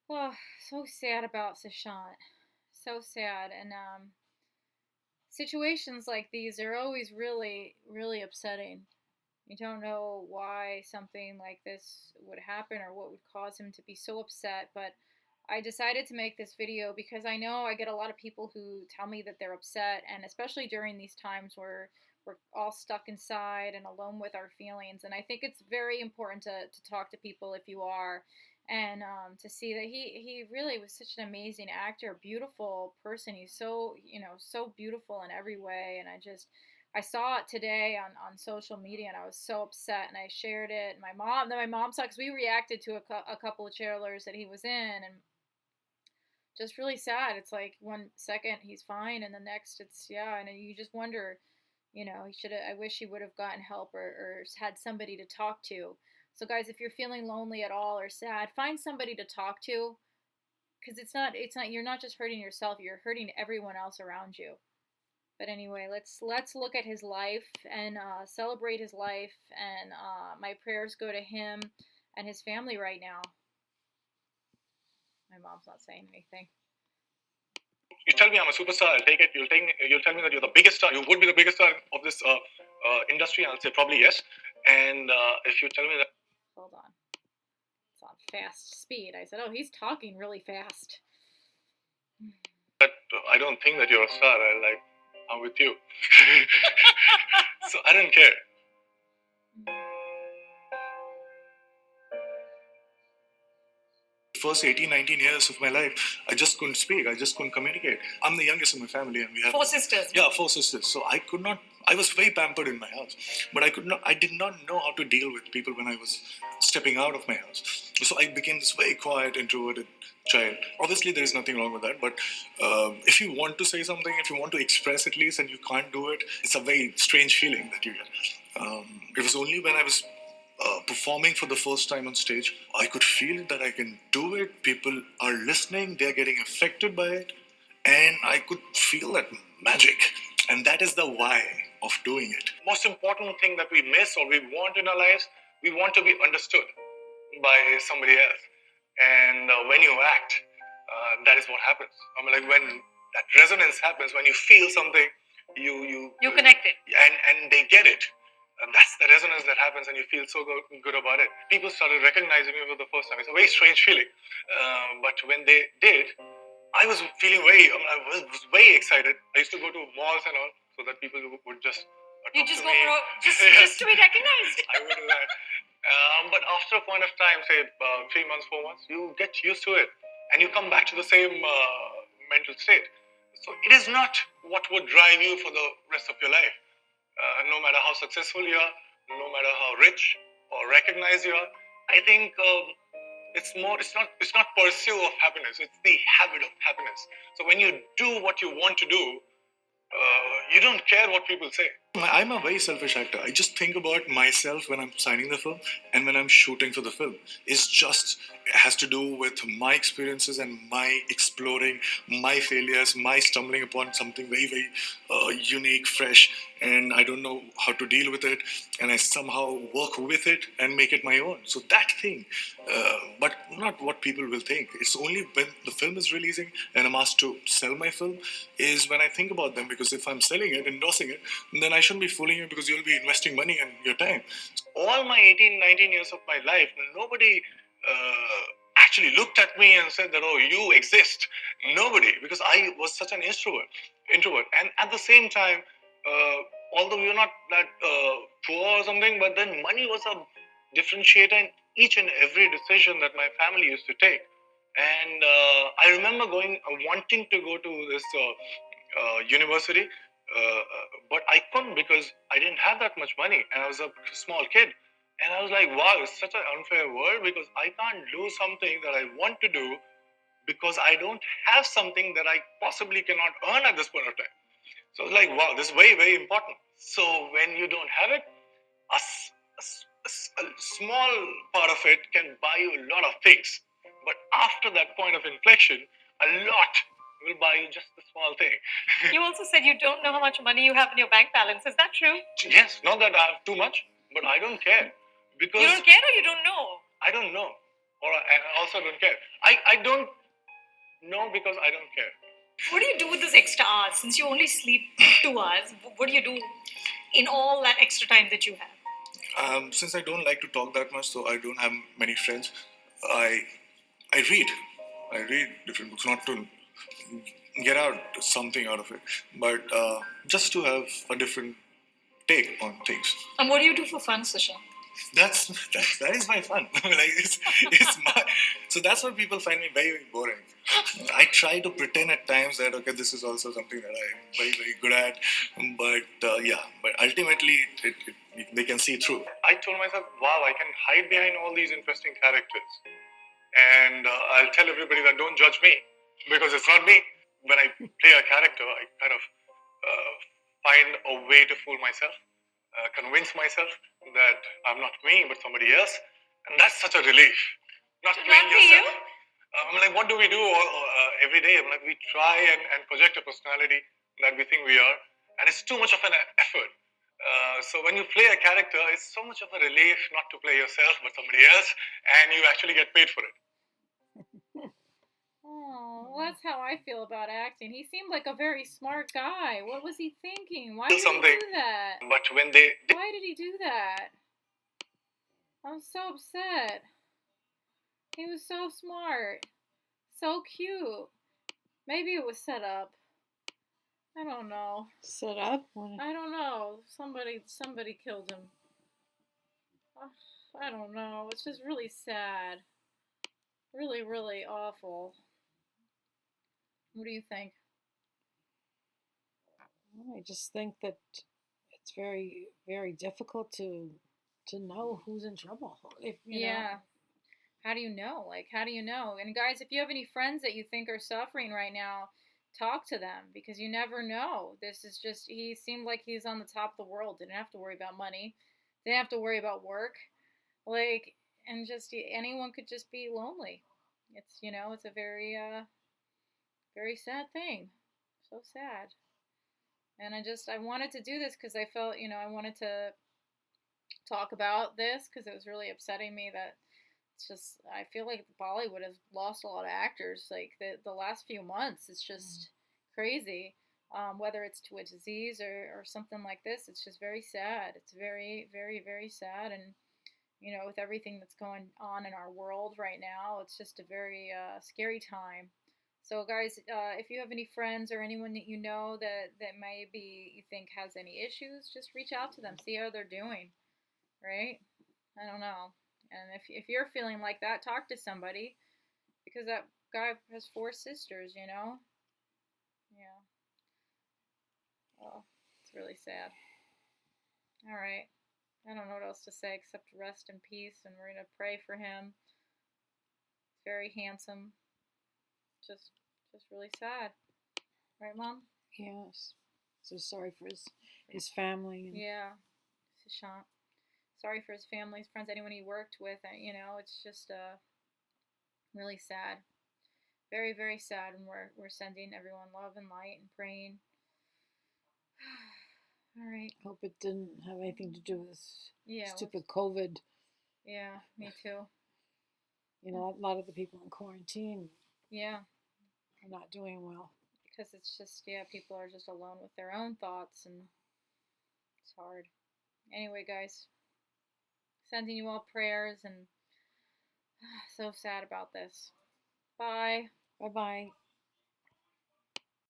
Oh, so sad about Sushant. So sad. And situations like these are always really, really upsetting. You don't know why something like this would happen or what would cause him to be so upset, but I decided to make this video because I know I get a lot of people who tell me that they're upset, and especially during these times where we're all stuck inside and alone with our feelings. And I think it's very important to talk to people if you are, and to see that he really was such an amazing actor, beautiful person. He's so, so beautiful in every way. And I saw it today on social media, and I was so upset, and I shared it. And my mom saw, because we reacted to a couple of trailers that he was in, and just really sad. It's like one second he's fine, and the next it's, yeah, and you just wonder, he should have. I wish he would have gotten help, or had somebody to talk to. So guys, if you're feeling lonely at all or sad, find somebody to talk to, because it's not you're not just hurting yourself, you're hurting everyone else around you. But anyway, let's look at his life and celebrate his life. And my prayers go to him and his family right now. My mom's not saying anything. You tell me I'm a superstar, I'll take it. You'll tell me that you're the biggest star. You would be the biggest star of this industry. I'll say probably yes. And if you tell me that, Hold on, it's on fast speed. I said, oh, he's talking really fast. I don't think that you're a star, I'm with you. So I don't care. First 18, 19 years of my life, I just couldn't speak. I just couldn't communicate. I'm the youngest in my family, and we have four sisters. Yeah, four sisters. So I could not. I was very pampered in my house, but I could not. I did not know how to deal with people when I was stepping out of my house. So I became this very quiet, introverted child. Obviously, there is nothing wrong with that. But if you want to say something, if you want to express at least, and you can't do it, it's a very strange feeling that you get. It was only when I was performing for the first time on stage, I could feel that I can do it. People are listening, they're getting affected by it, and I could feel that magic. And that is the why of doing it. Most important thing that we miss or we want in our lives, we want to be understood by somebody else. And when you act, that is what happens. I mean, like when that resonance happens, when you feel something, you connect it, and they get it. And that's the resonance that happens, and you feel so good about it. People started recognizing me for the first time. It's a very strange feeling. But when they did, I was feeling I was very excited. I used to go to malls and all, so that people would just you just to go me. for just to be recognized. I would do that. But after a point of time, say 3 months, 4 months, you get used to it, and you come back to the same mental state. So it is not what would drive you for the rest of your life. No matter how successful you are, no matter how rich or recognized you are, I think it's more. It's not pursuit of happiness. It's the habit of happiness. So when you do what you want to do, you don't care what people say. I'm a very selfish actor. I just think about myself when I'm signing the film and when I'm shooting for the film. It has to do with my experiences and my exploring, my failures, my stumbling upon something very, very unique, fresh, and I don't know how to deal with it, and I somehow work with it and make it my own. So that thing, but not what people will think. It's only when the film is releasing and I'm asked to sell my film is when I think about them, because if I'm selling it, endorsing it, then I shouldn't be fooling you, because you'll be investing money and your time. All my 18, 19 years of my life, nobody actually looked at me and said that, oh, you exist. Nobody, because I was such an introvert. And at the same time, although we were not that poor or something, but then money was a differentiator in each and every decision that my family used to take. And I remember wanting to go to this university, but I couldn't because I didn't have that much money, and I was a small kid. And I was like, wow, it's such an unfair world, because I can't do something that I want to do because I don't have something that I possibly cannot earn at this point of time. So I was like, wow, this is very, very important. So when you don't have it, a small part of it can buy you a lot of things. But after that point of inflection, a lot will buy you just the small thing. You also said you don't know how much money you have in your bank balance. Is that true? Yes, not that I have too much, but I don't care. Because you don't care, or you don't know? I don't know. And also also don't care. I don't know because I don't care. What do you do with those extra hours? Since you only sleep 2 hours, what do you do in all that extra time that you have? Since I don't like to talk that much, so I don't have many friends. I I read. I read different books, not to get out something out of it, but just to have a different take on things. And what do you do for fun, Sushant? That is my fun. Like it's my, so that's what people find me very, very boring. I try to pretend at times that okay, this is also something that I'm very, very good at, but ultimately they can see through. I told myself, wow, I can hide behind all these interesting characters, and I'll tell everybody that don't judge me because it's not me. When I play a character, I kind of find a way to fool myself, convince myself that I'm not me but somebody else, and that's such a relief. Not Should playing not be yourself. you? I'm like, what do we do every day? I'm like, we try and project a personality that we think we are, and it's too much of an effort. So when you play a character, it's so much of a relief not to play yourself but somebody else, and you actually get paid for it. Oh, well, that's how I feel about acting. He seemed like a very smart guy. What was he thinking? Why did he Something. do that? But when they Why did he do that? I'm so upset. He was so smart. So cute. Maybe it was set up. I don't know. Set up? I don't know. Somebody killed him. I don't know. It's just really sad. Really, really awful. What do you think? I just think that it's very, very difficult to know who's in trouble. If you know, How do you know? Like, how do you know? And guys, if you have any friends that you think are suffering right now, talk to them because you never know. This is just, he seemed like he's on the top of the world. Didn't have to worry about money, didn't have to worry about work. Like, and just anyone could just be lonely. It's, it's a very, very sad thing. So sad. And I wanted to do this because I felt, I wanted to talk about this because it was really upsetting me that it's just I feel like Bollywood has lost a lot of actors. Like the last few months, it's just crazy. Whether it's to a disease or something like this, it's just very sad. It's very, very, very sad. And with everything that's going on in our world right now, it's just a very scary time. So, guys, if you have any friends or anyone that you know that maybe you think has any issues, just reach out to them, see how they're doing. Right? I don't know. And if you're feeling like that, talk to somebody because that guy has 4 sisters. Yeah. Oh, it's really sad. All right. I don't know what else to say except rest in peace, and we're gonna pray for him. He's very handsome. Just really sad. Right, Mom? yes. So sorry for his family. And Yeah. Sushant. Sorry for his family, his friends, anyone he worked with. It's just really sad. Very, very sad, and we're sending everyone love and light and praying. All right. hope it didn't have anything to do with Yeah. stupid COVID. Yeah, me too. A lot of the people in quarantine Yeah, are not doing well. because it's just people are just alone with their own thoughts, and it's hard. Anyway, guys, sending you all prayers, and so sad about this. Bye. Bye bye.